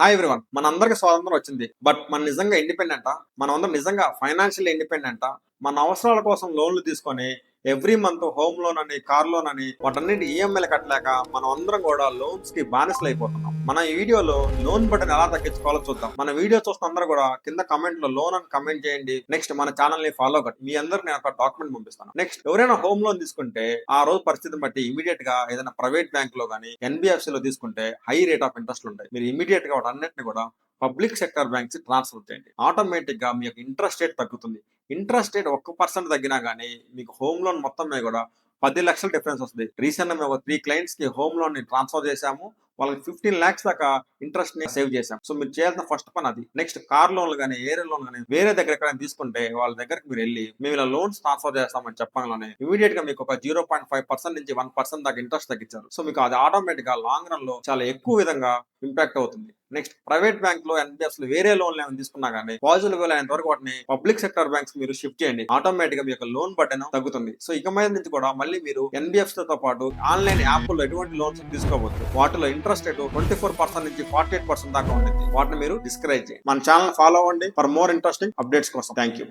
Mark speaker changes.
Speaker 1: Hi everyone. మనందరికి స్వాతంత్రం వచ్చింది. బట్ మన నిజంగా ఇండిపెండెంటా? మనమందరం నిజంగా ఫైనాన్షియల్ ఇండిపెండెంటా? మన అవసరాల కోసం లోన్లు తీసుకొని ఎవ్రీ మంత్ హోమ్ లోన్ అని, కార్ లోన్ అని వాటన్నిటి ఈఎంఐలు కట్టలేక మనం అందరం కూడా లోన్స్ కి బానిసలు అయిపోతున్నాం. మన ఈ వీడియోలో లోన్ బటన్ ఎలా తగ్గించుకోవాలో చూద్దాం. మన వీడియో చూస్తున్న అందరూ కూడా కింద కమెంట్ లో లోన్ అని కమెంట్ చేయండి. నెక్స్ట్ మన ఛానల్ ని ఫాలో కండి. మీ అందరికి నేను ఒక డాక్యుమెంట్ పంపిస్తాను. నెక్స్ట్ ఎవరైనా హోమ్ లోన్ తీసుకుంటే ఆ రోజు పరిస్థితిని బట్టి ఇమీడియట్ గా ఏదైనా ప్రైవేట్ బ్యాంక్ లో కానీ ఎన్బిఎఫ్సి లో తీసుకుంటే హై రేట్ ఆఫ్ ఇంట్రెస్ట్ ఉంటాయి. మీరు ఇమీడియట్ గా వాటన్నిటిని కూడా పబ్లిక్ సెక్టర్ బ్యాంక్స్ ట్రాన్స్ఫర్ చేయండి. ఆటోమేటిక్ గా మీ యొక్క ఇంట్రెస్ట్ రేట్ తగ్గుతుంది. ఇంట్రెస్ట్ రేట్ 1% తగ్గినా గానీ మీకు హోమ్ లోన్ మొత్తం మీద కూడా 10 లక్షల డిఫరెన్స్ వస్తుంది. రీసెంట్ గా మేము 3 క్లయింట్స్ కి హోమ్ లోన్ ని ట్రాన్స్ఫర్ చేశాము. వాళ్ళకి 15 lakhs దాకా ఇంట్రెస్ట్ ని సేవ్ చేశాం. సో మీరు చేయాల్సిన ఫస్ట్ పని అది. నెక్స్ట్ కార్ లోన్లు కానీ ఏరియా లోన్ కానీ వేరే దగ్గర ఎక్కడైనా తీసుకుంటే వాళ్ళ దగ్గరికి మీరు వెళ్ళి మేము ఇలా లోన్స్ ట్రాన్స్ఫర్ చేస్తామని చెప్పగానే ఇమీడియట్ గా మీకు ఒక 0.5% నుంచి 1% దాకా ఇంట్రెస్ట్ తగ్గించారు. సో మీకు అది ఆటోమేటిక్ గా లాంగ్ రన్ లో చాలా ఎక్కువ విధంగా ఇంపాక్ట్ అవుతుంది. నెక్స్ట్ ప్రైవేట్ బ్యాంక్ లో ఎన్బిఎఫ్స్ లో వేరే లోన్లు ఏమైనా తీసుకున్నా కానీ పాజిబుల్ అయినంత వరకు వాటిని పబ్లిక్ సెక్టర్ బ్యాంక్స్ మీరు షిఫ్ట్ చేయండి. ఆటోమేటిక్ గా మీ యొక్క లోన్ బటన్ తగ్గుతుంది. సో ఇక మీద నుంచి కూడా మళ్ళీ మీరు ఎన్బిఎఫ్స్ తో పాటు ఆన్లైన్ యాప్ల్లో ఎటువంటి లోన్స్ తీసుకోవచ్చు. వాటిలో ఇంట్రెస్ట్ రేట్ 24% నుంచి 48% దాకా ఉంటుంది. వాటిని మీరు డిస్కరేజ్ చేయండి. మన ఛానల్ ఫాలో అవ్వండి ఫర్ మోర్ ఇంట్రెస్టింగ్ అప్డేట్స్ కోసం. Thank you.